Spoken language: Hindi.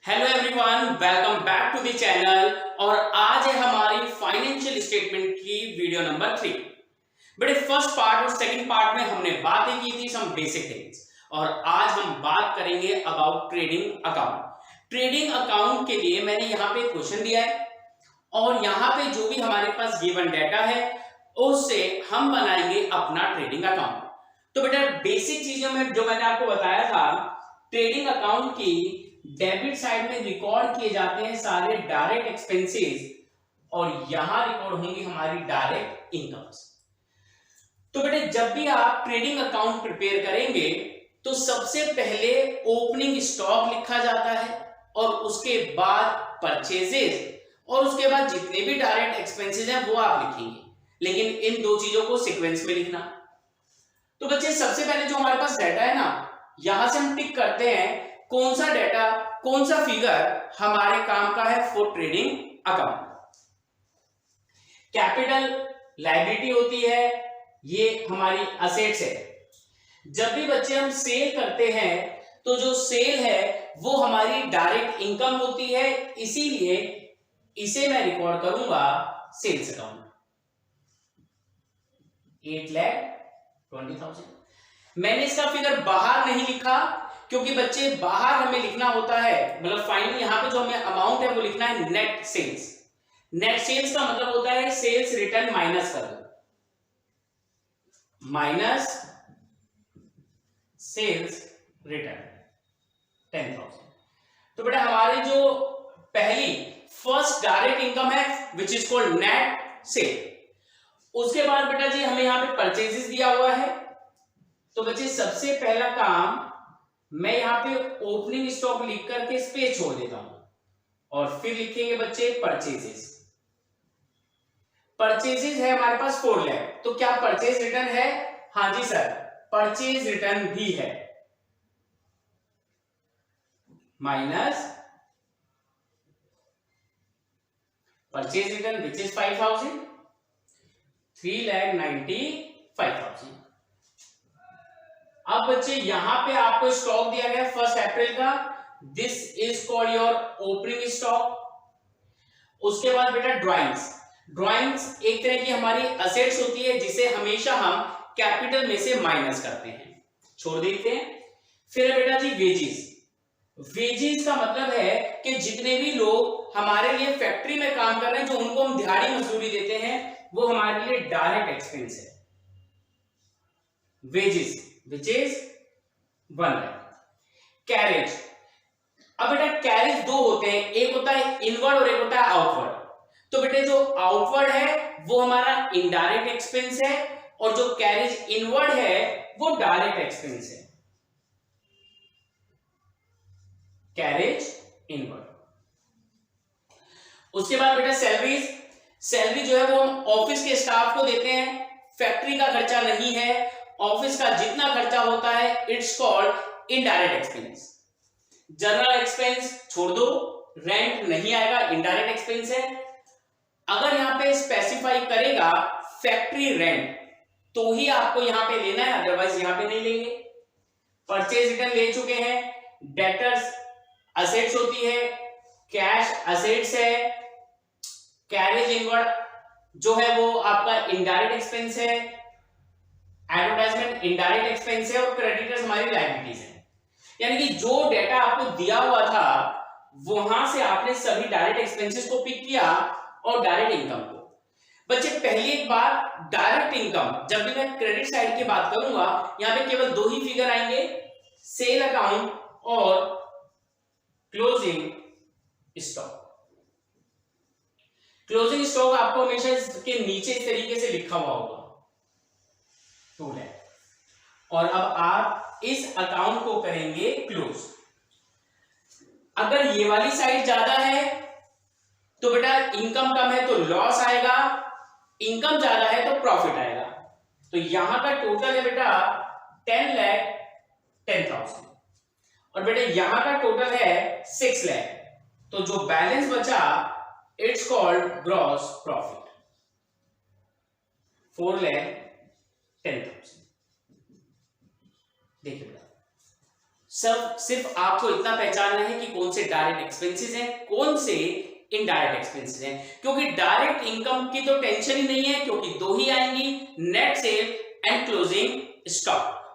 Hello everyone, welcome back to the channel. और आज है हमारी फाइनेंशियल स्टेटमेंट की वीडियो नंबर 3। बड़े फर्स्ट पार्ट और सेकंड पार्ट में हमने बातें की थी सम बेसिक थिंग्स, और आज हम बात करेंगे about trading account. Trading account के लिए मैंने यहाँ पे क्वेश्चन दिया है और यहाँ पे जो भी हमारे पास गिवन डाटा है उससे हम बनाएंगे अपना ट्रेडिंग अकाउंट। तो बेटा बेसिक चीजों में जो मैंने आपको बताया था, ट्रेडिंग अकाउंट की डेबिट साइड में रिकॉर्ड किए जाते हैं सारे डायरेक्ट एक्सपेंसेस और यहां रिकॉर्ड होंगी हमारी डायरेक्ट इनकम्स। तो बेटे जब भी आप ट्रेडिंग अकाउंट प्रिपेयर करेंगे तो सबसे पहले ओपनिंग स्टॉक लिखा जाता है और उसके बाद परचेजेस और उसके बाद जितने भी डायरेक्ट एक्सपेंसेस हैं वो आप लिखेंगे, लेकिन इन दो चीजों को सीक्वेंस में लिखना। तो बच्चे सबसे पहले जो हमारे पास डाटा है ना, यहां से हम टिक करते हैं कौन सा डाटा कौन सा फिगर हमारे काम का है for trading account. Capital liability होती है, ये हमारी असेट्स है। जब भी बच्चे हम सेल करते हैं तो जो सेल है वो हमारी डायरेक्ट इनकम होती है, इसीलिए इसे मैं रिकॉर्ड करूंगा सेल्स अकाउंट। 8,20,000। मैंने इसका फिगर बाहर नहीं लिखा क्योंकि बच्चे बाहर हमें लिखना होता है, मतलब फाइनल यहां पे जो हमें अमाउंट है वो लिखना है नेट सेल्स। नेट सेल्स का मतलब होता है सेल्स रिटर्न माइनस कर दो, माइनस सेल्स रिटर्न 10,000। तो बेटा हमारी जो पहली फर्स्ट डायरेक्ट इनकम है which is called net cell. उसके बाद बेटा जी हमें यहां पे परचेजेस दिया हुआ है, तो बच्चे सबसे पहला काम मैं यहां पे ओपनिंग स्टॉक लिख करके स्पेस छोड़ देता हूं और फिर लिखेंगे बच्चे परचेजेस। परचेजेस है हमारे पास 4 लाख, तो क्या परचेज रिटर्न है? हाँ जी सर, परचेज रिटर्न भी है, minus purchase return which is 5,000, 3,95,000। अब बच्चे यहां पे आपको स्टॉक दिया गया 1 अप्रैल का, this is called your opening stock. उसके बाद बेटा ड्राइंग्स। ड्राइंग्स एक तरह की हमारी असेट्स होती है जिसे हमेशा हम कैपिटल में से माइनस करते हैं, छोड़ देते हैं। फिर बेटा जी वेजेस। वेजेस का मतलब है कि जितने भी लोग हमारे लिए फैक्ट्री में काम कर रहे हैं, जो उनको हम दिहाड़ी मजदूरी देते हैं, वो हमारे लिए डायरेक्ट एक्सपेंस है, wages which is 1 lakh. Carriage. अब बेटा कैरेज दो होते हैं, एक होता है इनवर्ड और एक होता है आउटवर्ड। तो बेटे जो आउटवर्ड है वो हमारा इनडायरेक्ट एक्सपेंस है और जो कैरेज इनवर्ड है वो डायरेक्ट एक्सपेंस है, कैरेज इनवर्ड। उसके बाद बेटा सैलरीज। सैलरी जो है वो हम ऑफिस के स्टाफ को देते हैं, फैक्ट्री का खर्चा नहीं है। ऑफिस का जितना खर्चा होता है it's called indirect expense. General expense छोड़ दो, रेंट नहीं आएगा, इनडायरेक्ट एक्सपेंस है। अगर यहां पे स्पेसिफाई करेगा फैक्ट्री रेंट तो ही आपको यहां पे लेना है, अदरवाइज यहां पे नहीं लेंगे। परचेज रिटर्न ले चुके हैं। डेटर्स असेट्स होती है, कैश असेट्स है। कैरेज इनवर्ड जो है वो आपका इनडायरेक्ट एक्सपेंस है। एडवर्टाइजमेंट इनडायरेक्ट एक्सपेंस है और क्रेडिटर्स हमारी लायबिलिटीज है। यानी कि जो डेटा आपको दिया हुआ था वहां से आपने सभी डायरेक्ट एक्सपेंसेस को पिक किया और डायरेक्ट इनकम को। बच्चे पहली एक बात, डायरेक्ट इनकम जब भी मैं क्रेडिट साइड की बात करूंगा यहां पे केवल दो ही फिगर आएंगे, सेल अकाउंट और क्लोजिंग स्टॉक। क्लोजिंग स्टॉक आपको हमेशा इसके नीचे इस तरीके से लिखा हुआ होगा 2 लाख। और अब आप इस अकाउंट को करेंगे क्लोज। अगर ये वाली साइड ज्यादा है तो बेटा इनकम कम है तो लॉस आएगा, इनकम ज्यादा है तो प्रॉफिट आएगा। तो यहां का टोटल है बेटा 10,10,000 और बेटा यहां का टोटल है 6 लाख। तो जो बैलेंस बचा इट्स कॉल्ड ग्रॉस प्रॉफिट, 4,10,000। देखिए बेटा सिर्फ आपको इतना पहचानना है कि कौन से डायरेक्ट एक्सपेंसेस हैं, कौन से इनडायरेक्ट एक्सपेंसेस हैं, क्योंकि डायरेक्ट इनकम की तो टेंशन ही नहीं है, क्योंकि दो ही आएंगी, net cell and closing stock.